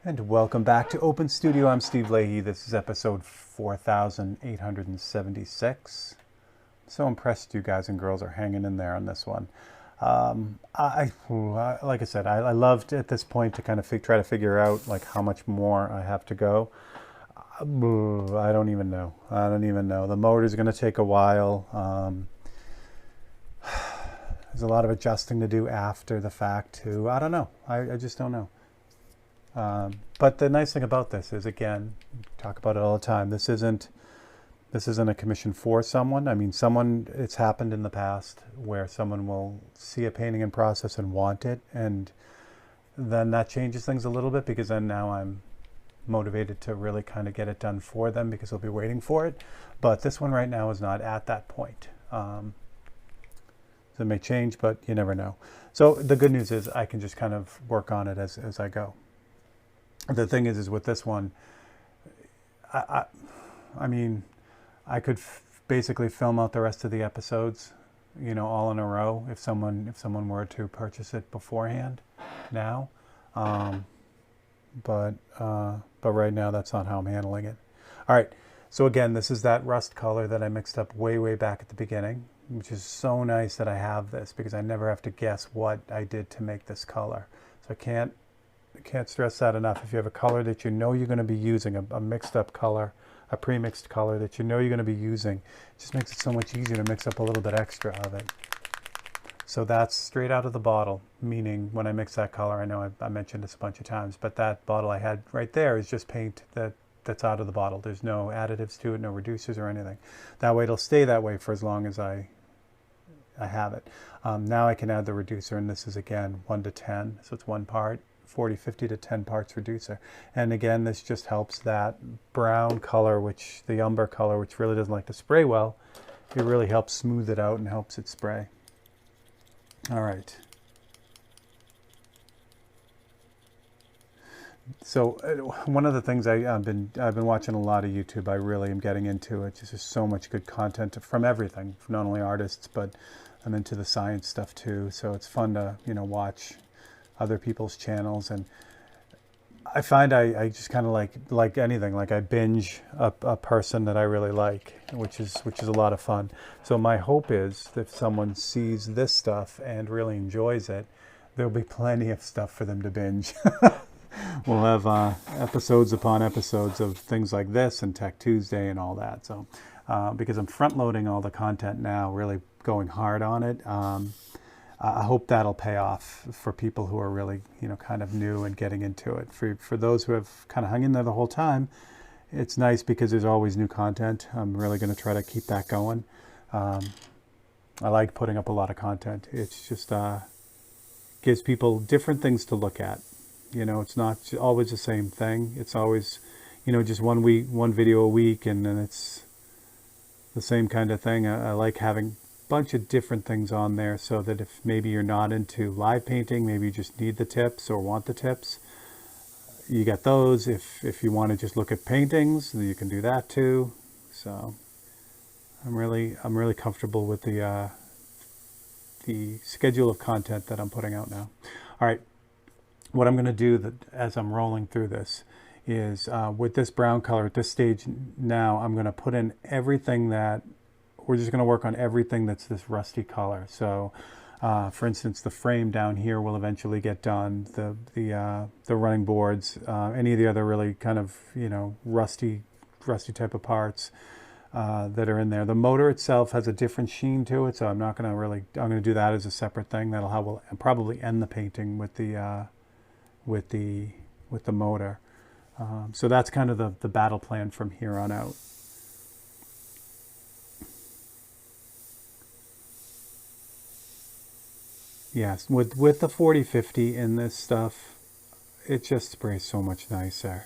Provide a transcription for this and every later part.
And welcome back to Open Studio. I'm Steve Leahy. This is episode 4876. So impressed you guys and girls are hanging in there on this one. Like I said, I loved at this point to kind of try to figure out like how much more I have to go. I don't even know. I don't even know. The motor's going to take a while. There's a lot of adjusting to do after the fact too. I don't know. I just don't know. But the nice thing about this is, again, talk about it all the time. This isn't a commission for someone. I mean, it's happened in the past where someone will see a painting in process and want it, and then that changes things a little bit, because then now I'm motivated to really kind of get it done for them because they'll be waiting for it. But this one right now is not at that point. So it may change, but you never know. So the good news is I can just kind of work on it as I go. The thing is with this one, I mean, I could basically film out the rest of the episodes, all in a row if someone were to purchase it beforehand now. But right now that's not how I'm handling it. All right. So again, this is that rust color that I mixed up way back at the beginning, which is so nice that I have this because I never have to guess what I did to make this color. So I can't stress that enough. If you have a color that you know you're going to be using, a mixed up color, a pre-mixed color that you know you're going to be using, it just makes it so much easier to mix up a little bit extra of it. So that's straight out of the bottle, meaning when I mix that color, I know I mentioned this a bunch of times, but that bottle I had right there is just paint that's out of the bottle. There's no additives to it, no reducers or anything. That way it'll stay that way for as long as I have it. Now I can add the reducer, and this is again 1 to 10, so it's 1 part. 40, 50 to 10 parts reducer. And again, this just helps that brown color, the umber color, which really doesn't like to spray well. It really helps smooth it out and helps it spray. All right. So one of the things I've been watching a lot of YouTube. I really am getting into it. Just so much good content from everything, from not only artists, but I'm into the science stuff too. So it's fun to watch other people's channels, and I find I just kind of like anything, like I binge a person that I really like, which is a lot of fun. So my hope is that if someone sees this stuff and really enjoys it, there'll be plenty of stuff for them to binge. We'll have episodes upon episodes of things like this and Tech Tuesday and all that. So because I'm front loading all the content now, really going hard on it, I hope that'll pay off for people who are really, kind of new and getting into it. For those who have kind of hung in there the whole time, it's nice because there's always new content. I'm really going to try to keep that going. I like putting up a lot of content. It's just gives people different things to look at. It's not always the same thing. It's always, just one video a week, and then it's the same kind of thing. I like having bunch of different things on there, so that if maybe you're not into live painting, maybe you just need the tips or want the tips, you get those. If you want to just look at paintings, you can do that too. So I'm really comfortable with the schedule of content that I'm putting out now. All right, what I'm going to do as I'm rolling through this is with this brown color at this stage now, I'm going to put in everything that we're just going to work on everything that's this rusty color. So for instance, the frame down here will eventually get done, the running boards, any of the other really kind of rusty type of parts that are in there. The motor itself has a different sheen to it, so I'm going to do that as a separate thing. We'll probably end the painting with the motor. So that's kind of the battle plan from here on out. Yes, with the 4050 in this stuff, it just sprays so much nicer.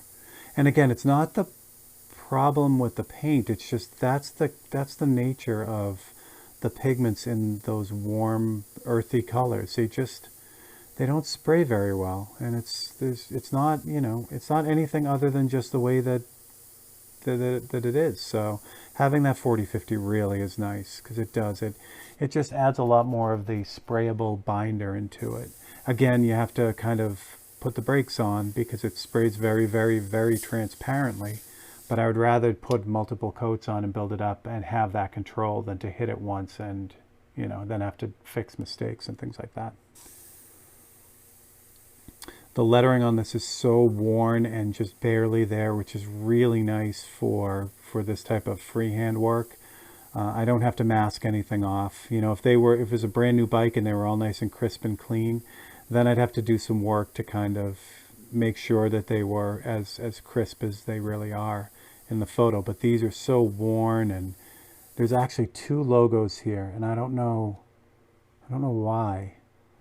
And again, it's not the problem with the paint. It's just that's the nature of the pigments in those warm, earthy colors. They don't spray very well, and it's not it's not anything other than just the way that it is. So having that 4050 really is nice, because it just adds a lot more of the sprayable binder into it. Again, you have to kind of put the brakes on because it sprays very, very, very transparently. But I would rather put multiple coats on and build it up and have that control than to hit it once and, you know, then have to fix mistakes and things like that. The lettering on this is so worn and just barely there, which is really nice for this type of freehand work. I don't have to mask anything off. You know, if it was a brand new bike and they were all nice and crisp and clean, then I'd have to do some work to kind of make sure that they were as crisp as they really are in the photo. But these are so worn, and there's actually 2 logos here, and I don't know why.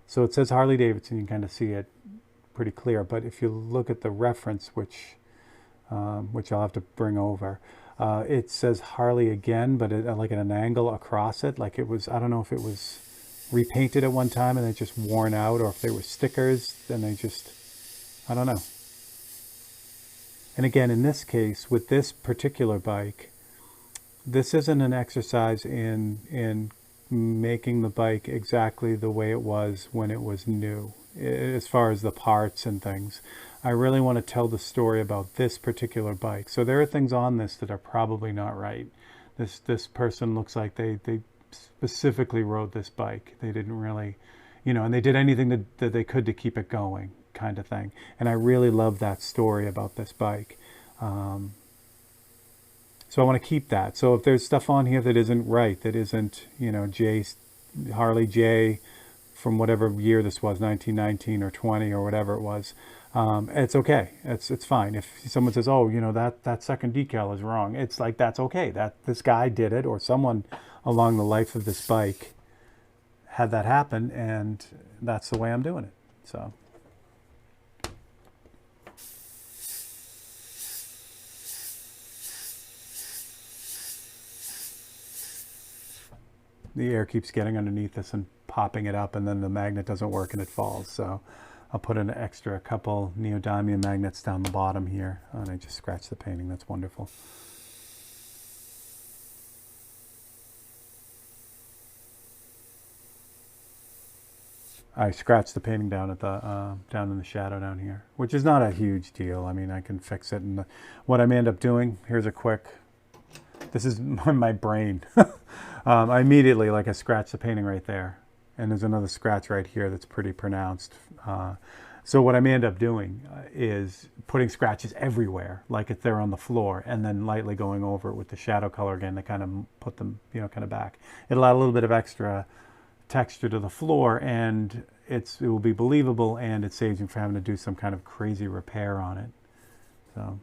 So it says Harley Davidson, you can kind of see it pretty clear, but if you look at the reference, which I'll have to bring over, it says Harley again, but like at an angle across it, like it was, I don't know if it was repainted at one time and they just worn out, or if they were stickers, then they just, I don't know. And again, in this case, with this particular bike, this isn't an exercise in making the bike exactly the way it was when it was new, as far as the parts and things. I really want to tell the story about this particular bike. So there are things on this that are probably not right. This person looks like they specifically rode this bike. They didn't really, you know, and they did anything that they could to keep it going, kind of thing. And I really love that story about this bike. So I want to keep that. So if there's stuff on here that isn't right, that isn't, you know, Harley J from whatever year this was, 1919 or 20 or whatever it was, it's okay. It's fine. If someone says, oh, you know, that second decal is wrong, it's like, that's okay. That this guy did it, or someone along the life of this bike had that happen, and that's the way I'm doing it. So. The air keeps getting underneath this and popping it up, and then the magnet doesn't work and it falls. So I'll put an extra couple neodymium magnets down the bottom here, and I just scratched the painting. That's wonderful. I scratched the painting down at the down in the shadow down here, which is not a huge deal. I mean, I can fix it. And what I may end up doing, here's a quick. This is my brain. I immediately, like, I scratched the painting right there, and there's another scratch right here that's pretty pronounced. So what I may end up doing is putting scratches everywhere, like if they're on the floor, and then lightly going over it with the shadow color again to kind of put them, you know, kind of back. It'll add a little bit of extra texture to the floor, and it will be believable, and it saves you from having to do some kind of crazy repair on it. So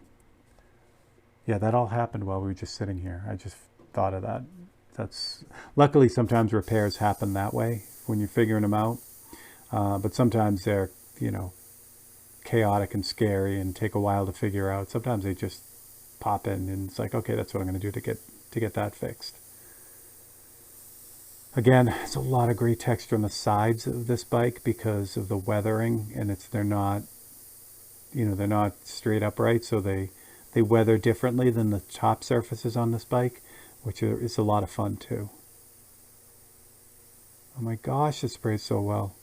yeah, that all happened while we were just sitting here. I just thought of that. That's luckily sometimes repairs happen that way when you're figuring them out, but sometimes they're, you know, chaotic and scary and take a while to figure out. Sometimes they just pop in, and it's like, okay, that's what I'm going to do to get that fixed. Again, it's a lot of great texture on the sides of this bike because of the weathering, and they're not, you know, they're not straight upright, so they weather differently than the top surfaces on this bike, which is a lot of fun too. Oh my gosh, it sprays so well.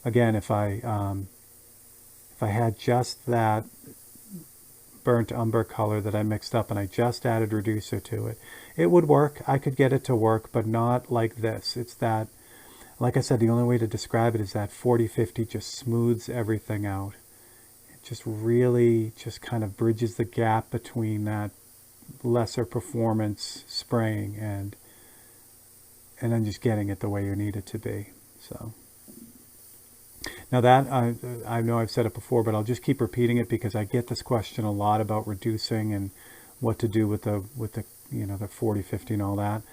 Again, if I had just that burnt umber color that I mixed up and I just added reducer to it, it would work. I could get it to work, but not like this. It's that, like I said, the only way to describe it is that 40/50 just smooths everything out. It just really just kind of bridges the gap between that lesser performance spraying and then just getting it the way you need it to be. So now that I know I've said it before, but I'll just keep repeating it because I get this question a lot about reducing and what to do with the you know, the 40/50 and all that.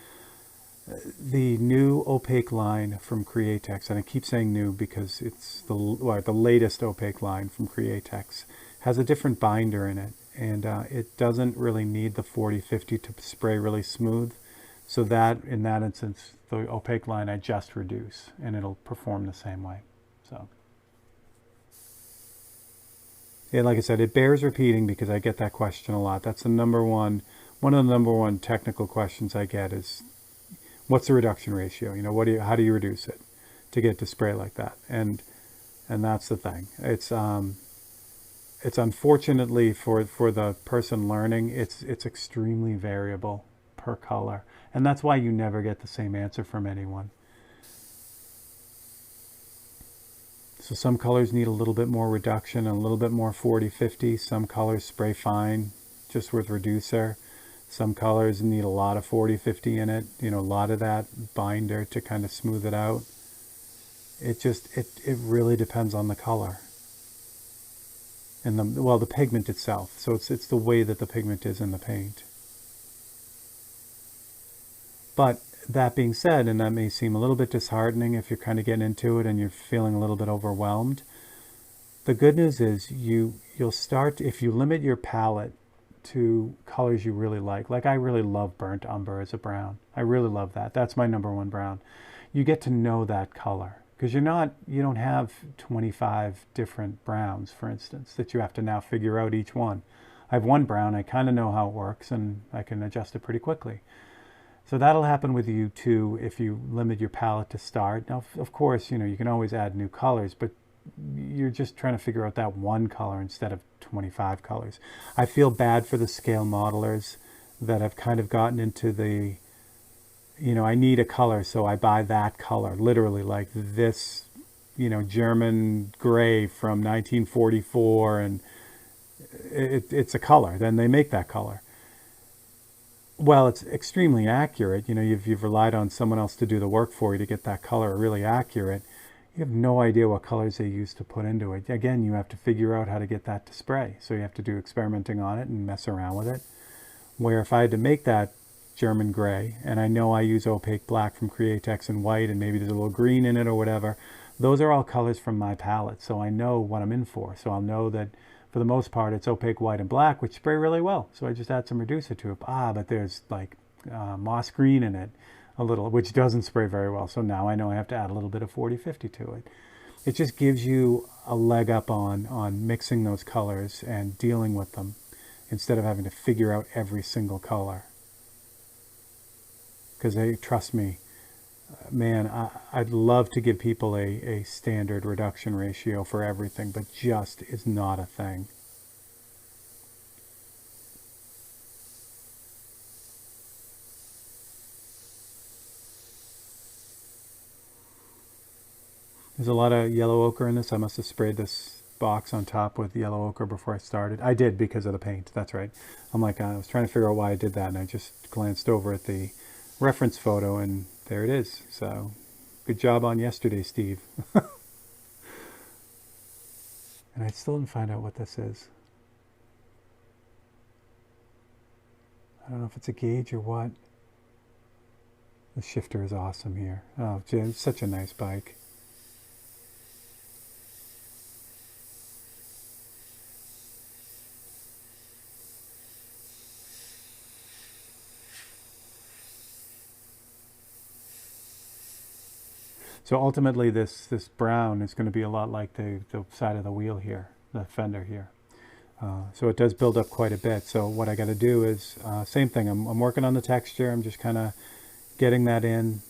The new opaque line from Createx, and I keep saying new because it's the latest opaque line from Createx, has a different binder in it, and it doesn't really need the 40/50 to spray really smooth. So that, in that instance, the opaque line I just reduce, and it'll perform the same way. So, yeah, like I said, it bears repeating because I get that question a lot. That's the one of the number one technical questions I get is, what's the reduction ratio? You know, how do you reduce it to get to spray like that? And And that's the thing. It's unfortunately for the person learning, it's extremely variable per color. And that's why you never get the same answer from anyone. So some colors need a little bit more reduction, a little bit more 40-50. Some colors spray fine, just with reducer. Some colors need a lot of 40-50 in it, a lot of that binder to kind of smooth it out. It really depends on the color. And the pigment itself. So it's the way that the pigment is in the paint. But that being said, and that may seem a little bit disheartening if you're kind of getting into it and you're feeling a little bit overwhelmed, the good news is you'll start, if you limit your palette to colors you really like. Like I really love burnt umber as a brown. I really love that. That's my number one brown. You get to know that color. Because you don't have 25 different browns, for instance, that you have to now figure out each one. I have one brown, I kind of know how it works, and I can adjust it pretty quickly. So that'll happen with you too if you limit your palette to start. Now, of course, you can always add new colors, but you're just trying to figure out that one color instead of 25 colors. I feel bad for the scale modelers that have kind of gotten into the, I need a color, so I buy that color, literally like this, German gray from 1944, and it's a color. Then they make that color. Well, it's extremely accurate. You've relied on someone else to do the work for you to get that color really accurate. You have no idea what colors they use to put into it. Again, you have to figure out how to get that to spray. So you have to do experimenting on it and mess around with it. Where if I had to make that German gray, and I know I use opaque black from Createx and white, and maybe there's a little green in it or whatever, those are all colors from my palette, so I know what I'm in for. So I'll know that for the most part it's opaque white and black, which spray really well, so I just add some reducer to it. But there's like moss green in it a little, which doesn't spray very well, so now I know I have to add a little bit of 40-50 to it. It just gives you a leg up on mixing those colors and dealing with them instead of having to figure out every single color. Because trust me, man, I'd love to give people a standard reduction ratio for everything, but just is not a thing. There's a lot of yellow ochre in this. I must have sprayed this box on top with yellow ochre before I started. I did because of the paint, that's right. I was trying to figure out why I did that, and I just glanced over at the reference photo, and there it is. So good job on yesterday, Steve. And I still didn't find out what this is. I don't know if it's a gauge or what. The shifter is awesome here. Oh, it's such a nice bike. So ultimately this brown is going to be a lot like the side of the wheel here, the fender here. So it does build up quite a bit. So what I got to do is, same thing, I'm working on the texture, I'm just kind of getting that in,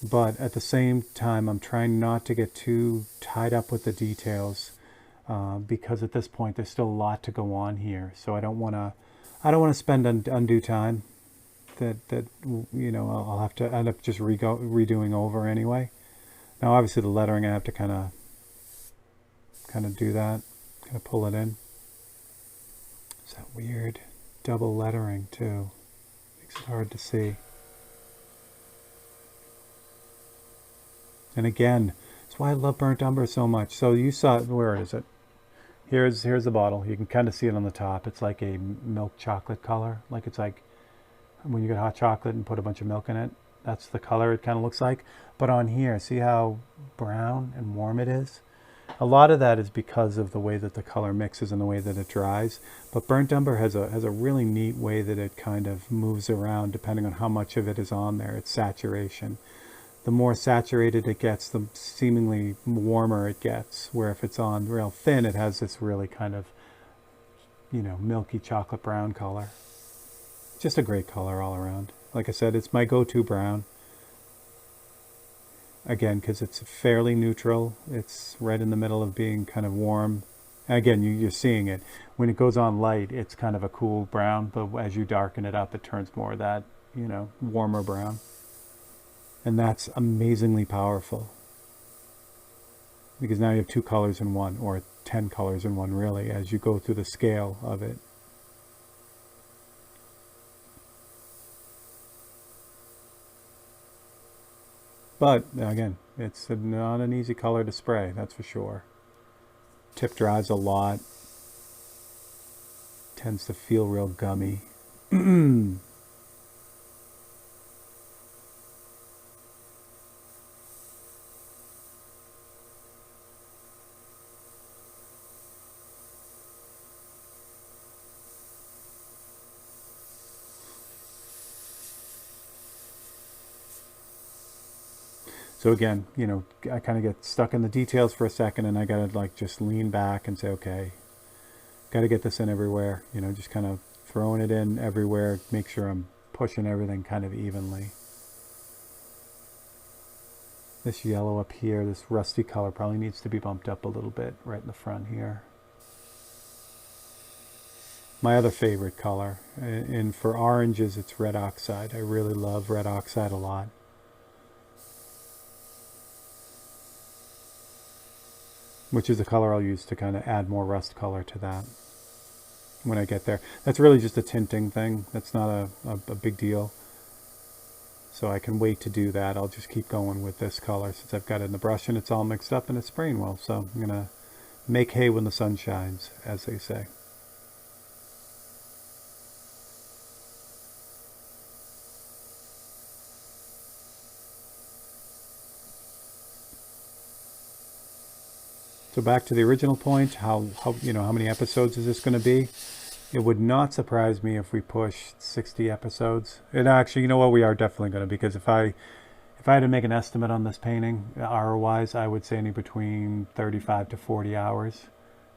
but at the same time I'm trying not to get too tied up with the details, because at this point there's still a lot to go on here. So I don't want to spend undue time that I'll have to end up just redoing over anyway. Now obviously the lettering I have to kind of do that, kind of pull it in. It's that weird double lettering too. Makes it hard to see. And again, that's why I love burnt umber so much. So you saw it, where is it? Here's the bottle. You can kind of see it on the top. It's like a milk chocolate color. Like it's like when you get hot chocolate and put a bunch of milk in it. That's the color it kind of looks like. But on here, see how brown and warm it is? A lot of that is because of the way that the color mixes and the way that it dries. But burnt umber has a really neat way that it kind of moves around depending on how much of it is on there. It's saturation. The more saturated it gets, the seemingly warmer it gets. Where if it's on real thin, it has this really kind of, milky chocolate brown color. Just a great color all around. Like I said, it's my go-to brown. again, because it's fairly neutral. It's right in the middle of being kind of warm. Again, you're seeing it. When it goes on light, it's kind of a cool brown, but as you darken it up, it turns more of that, warmer brown. And that's amazingly powerful. Because now you have 2 colors in one, or 10 colors in one, really, as you go through the scale of it. But, again, it's not an easy color to spray, that's for sure. Tip dries a lot. Tends to feel real gummy. So again, I kind of get stuck in the details for a second, and I got to just lean back and say, okay, got to get this in everywhere, just kind of throwing it in everywhere, make sure I'm pushing everything kind of evenly. This yellow up here, this rusty color probably needs to be bumped up a little bit right in the front here. My other favorite color, and for oranges, it's red oxide. I really love red oxide a lot. Which is the color I'll use to kind of add more rust color to that when I get there. That's really just a tinting thing. That's not a big deal. So I can wait to do that. I'll just keep going with this color since I've got it in the brush and it's all mixed up and it's spraying well. So I'm going to make hay when the sun shines, as they say. So back to the original point, how many episodes is this going to be? It would not surprise me if we push 60 episodes. And actually, you know what, we are definitely going to, because if I had to make an estimate on this painting, hour-wise, I would say any between 35 to 40 hours.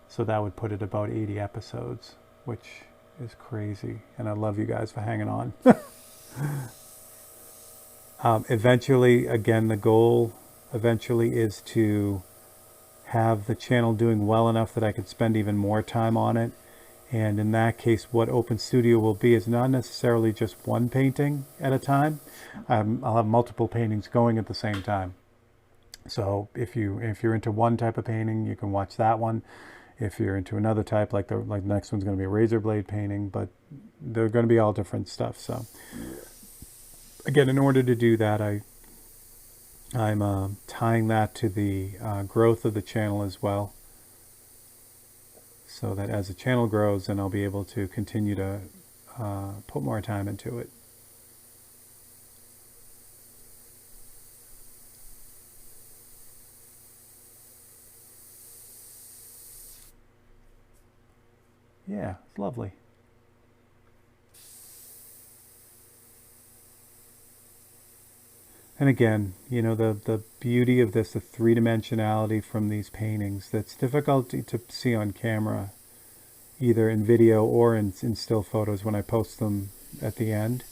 So that would put it about 80 episodes, which is crazy. And I love you guys for hanging on. Eventually, again, the goal eventually is to have the channel doing well enough that I could spend even more time on it. And in that case, what Open Studio will be is not necessarily just one painting at a time. I'll have multiple paintings going at the same time. So if you're into one type of painting, you can watch that one. If you're into another type, like the next one's going to be a razor blade painting, but they're going to be all different stuff. So again, in order to do that, I'm tying that to the growth of the channel as well, so that as the channel grows, then I'll be able to continue to put more time into it. Yeah, it's lovely. And again, the beauty of this, the three-dimensionality from these paintings, that's difficult to see on camera, either in video or in still photos when I post them at the end.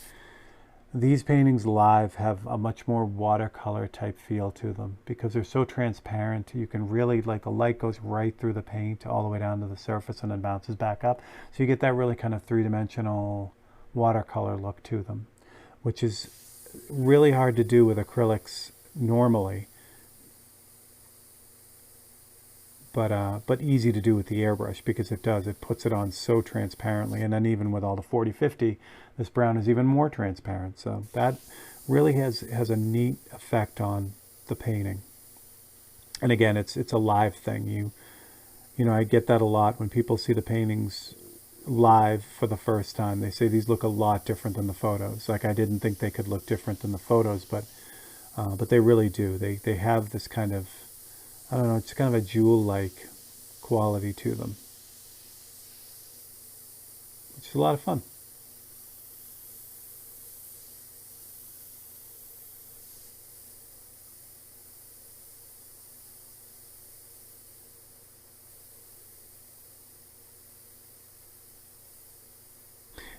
These paintings live have a much more watercolor type feel to them because they're so transparent. You can really, the light goes right through the paint all the way down to the surface and then bounces back up. So you get that really kind of three-dimensional watercolor look to them, which is really hard to do with acrylics normally, but easy to do with the airbrush because it puts it on so transparently. And then even with all the 40-50, this brown is even more transparent. So that really has a neat effect on the painting. And again, it's a live thing. I get that a lot when people see the paintings live for the first time. They say these look a lot different than the photos. I didn't think they could look different than the photos, but they really do. They have this kind of, I don't know, it's kind of a jewel-like quality to them, which is a lot of fun.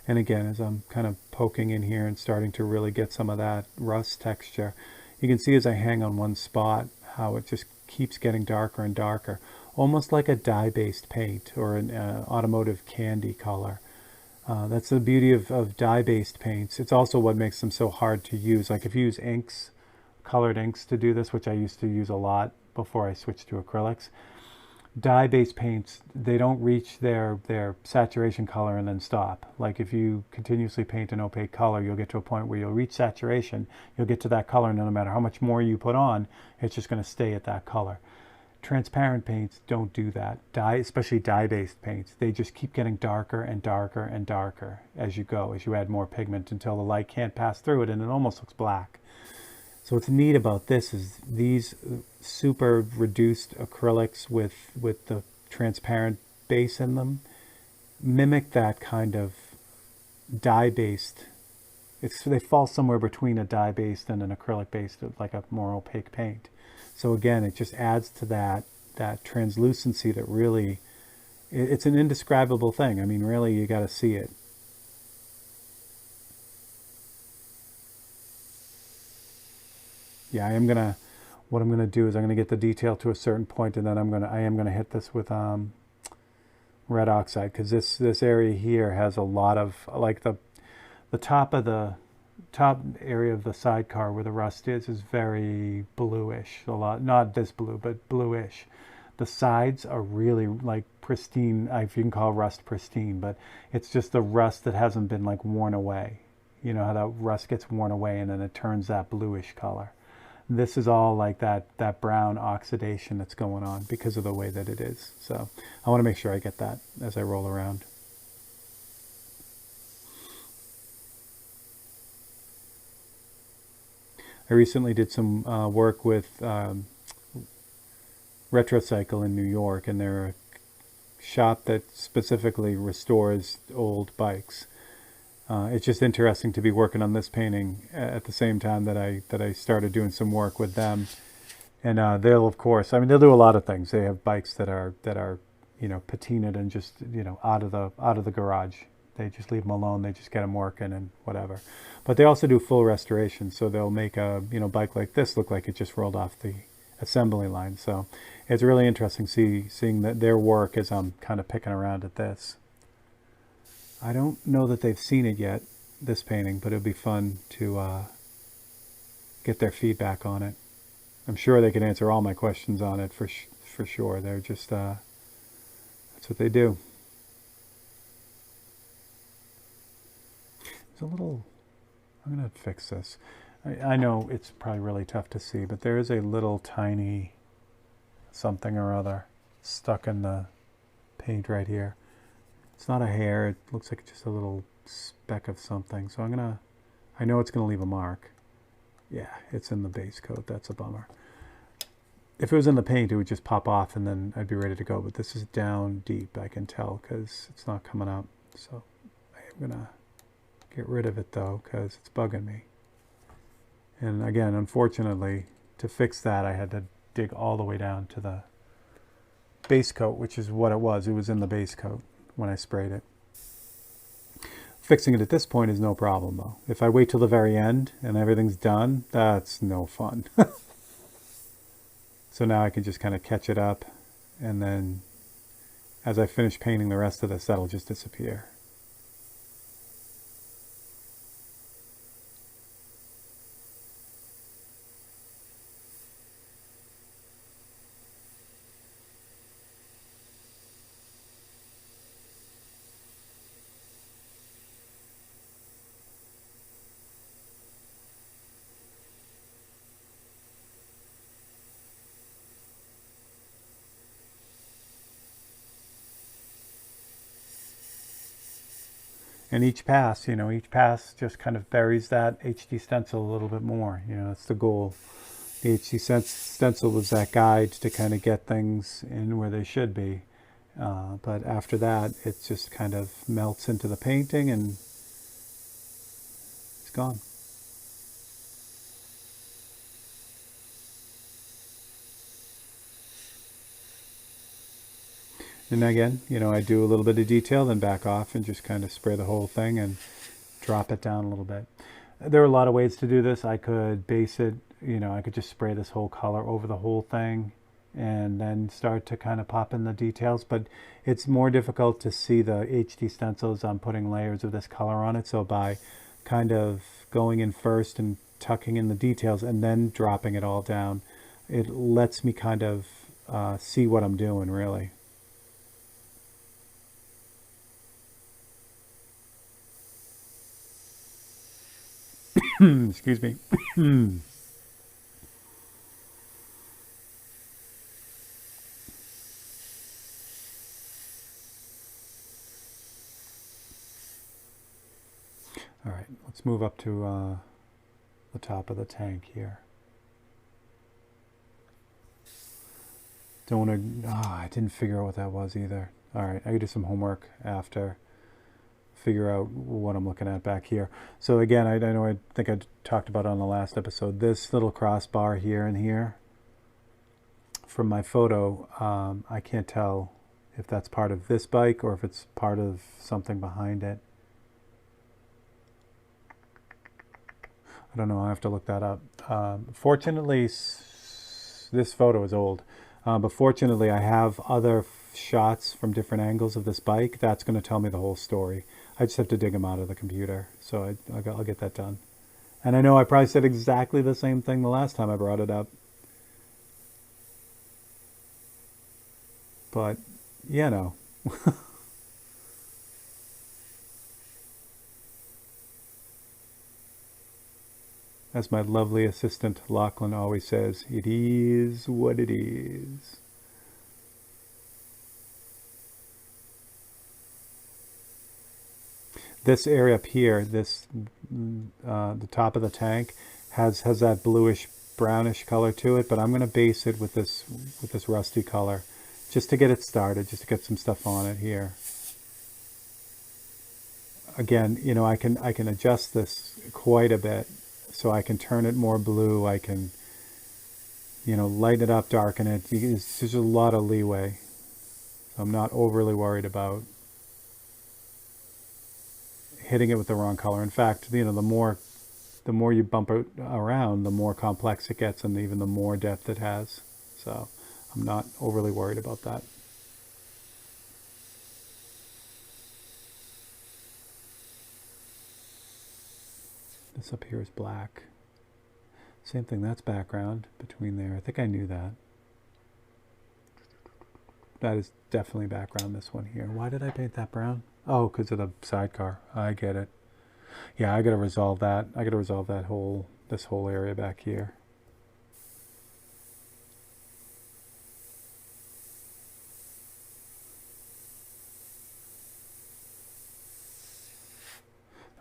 And again, as I'm kind of poking in here and starting to really get some of that rust texture, You can see as I hang on one spot how it just keeps getting darker and darker, almost like a dye-based paint or an automotive candy color. That's the beauty of dye-based paints. It's also what makes them so hard to use. Like if you use inks, colored inks to do this, which I used to use a lot before I switched to acrylics, dye-based paints, they don't reach their saturation color and then stop. Like if you continuously paint an opaque color, you'll get to a point where you'll reach saturation, you'll get to that color, and no matter how much more you put on, it's just going to stay at that color. Transparent paints don't do that. Especially dye-based paints, they just keep getting darker and darker and darker as you go, as you add more pigment until the light can't pass through it and it almost looks black. So what's neat about this is these super reduced acrylics with the transparent base in them mimic that kind of dye-based. They fall somewhere between a dye-based and an acrylic-based, like a more opaque paint. So again, it just adds to that translucency that really, it's an indescribable thing. I mean, really, you got to see it. Yeah, what I'm gonna do is I'm gonna get the detail to a certain point, and then I am gonna hit this with red oxide, because this area here has a lot of, like the top area of the sidecar where the rust is very bluish. A lot, not this blue, but bluish. The sides are really like pristine, if you can call rust pristine, but it's just the rust that hasn't been like worn away. You know how that rust gets worn away and then it turns that bluish color. This is all like that brown oxidation that's going on because of the way that it is. So I want to make sure I get that as I roll around. I recently did some work with Retrocycle in New York, and they're a shop that specifically restores old bikes. It's just interesting to be working on this painting at the same time that I started doing some work with them. And they'll, of course, I mean, they'll do a lot of things. They have bikes that are patinaed and just out of the garage. They just leave them alone. They just get them working and whatever. But they also do full restoration. So they'll make a bike like this look like it just rolled off the assembly line. So it's really interesting seeing that their work as I'm kind of picking around at this. I don't know that they've seen it yet, this painting, but it'll be fun to get their feedback on it. I'm sure they can answer all my questions on it for sure. They're just, that's what they do. There's a little, I'm going to fix this. I know it's probably really tough to see, but there is a little tiny something or other stuck in the paint right here. It's not a hair, it looks like just a little speck of something. So I know it's going to leave a mark. Yeah, it's in the base coat. That's a bummer. If it was in the paint, it would just pop off and then I'd be ready to go. But this is down deep, I can tell, because it's not coming up. So I am going to get rid of it though, because it's bugging me. And again, unfortunately, to fix that, I had to dig all the way down to the base coat, which is what it was. It was in the base coat when I sprayed it. Fixing it at this point is no problem though. If I wait till the very end and everything's done, that's no fun. So now I can just kind of catch it up, and then as I finish painting the rest of this, that'll just disappear. And each pass just kind of buries that HD stencil a little bit more. That's the goal. The HD stencil was that guide to kind of get things in where they should be. But after that, it just kind of melts into the painting and it's gone. And again, I do a little bit of detail, then back off and just kind of spray the whole thing and drop it down a little bit. There are a lot of ways to do this. I could base it you know, I could just spray this whole color over the whole thing and then start to kind of pop in the details. But it's more difficult to see the HD stencils. I'm putting layers of this color on it. So by kind of going in first and tucking in the details and then dropping it all down, it lets me kind of see what I'm doing, really. Excuse me. All right, let's move up to the top of the tank here. Don't want to, I didn't figure out what that was either. All right, I can do some homework after, figure out what I'm looking at back here. So again, I know I think I talked about on the last episode, this little crossbar here and here. From my photo, I can't tell if that's part of this bike or if it's part of something behind it. I don't know, I have to look that up. Fortunately, this photo is old, but fortunately I have other shots from different angles of this bike. That's going to tell me the whole story. I just have to dig them out of the computer, so I'll get that done. And I know I probably said exactly the same thing the last time I brought it up. But, you know. As my lovely assistant Lachlan always says, it is what it is. This area up here, this the top of the tank has that bluish brownish color to it, but I'm going to base it with this rusty color just to get it started, just to get some stuff on it here. Again, you know, I can adjust this quite a bit. So I can turn it more blue. I can, you know, lighten it up, darken it. There's a lot of leeway. So I'm not overly worried about hitting it with the wrong color. In fact, you know, the more you bump it around, the more complex it gets and even the more depth it has. So I'm not overly worried about that. This up here is black. Same thing, that's background between there. I think I knew that. That is definitely background, this one here. Why did I paint that brown? Oh, because of the sidecar. I get it. Yeah, I gotta resolve that. I gotta resolve this whole area back here.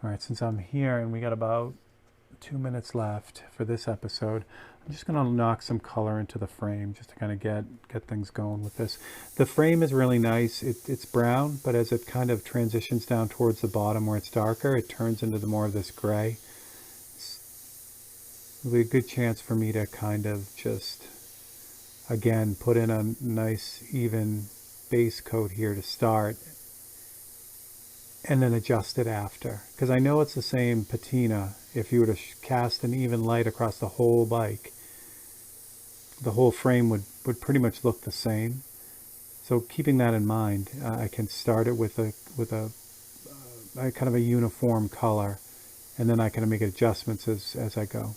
All right, since I'm here and we got about 2 minutes left for this episode, I'm just going to knock some color into the frame just to kind of get things going with this. The frame is really nice. It's brown, but as it kind of transitions down towards the bottom where it's darker, it turns into more of this gray. It'll be a good chance for me to kind of just, again, put in a nice even base coat here to start, and then adjust it after. Because I know it's the same patina. If you were to cast an even light across the whole bike, the whole frame would pretty much look the same. So keeping that in mind, I can start it with a kind of a uniform color, and then I can make adjustments as I go.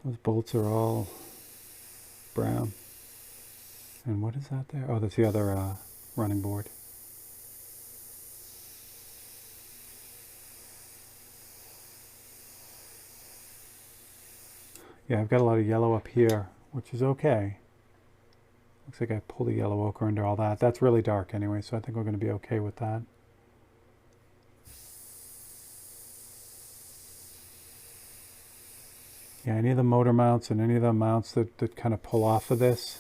Those bolts are all brown. And what is that there? Oh, that's the other running board. Yeah, I've got a lot of yellow up here, which is okay. Looks like I pulled a yellow ochre under all that. That's really dark anyway, so I think we're going to be okay with that. Yeah, any of the motor mounts and any of the mounts that kind of pull off of this,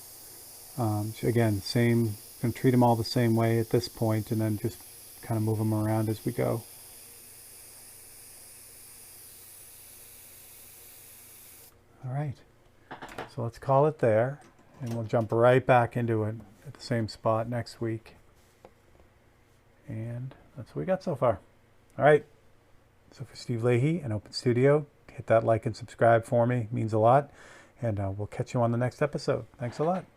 again, same going to treat them all the same way at this point, and then just kind of move them around as we go. All right, so let's call it there, and we'll jump right back into it at the same spot next week. And that's what we got so far. All right, so for Steve Leahy and Open Studio, hit that like and subscribe for me. It means a lot. And we'll catch you on the next episode. Thanks a lot.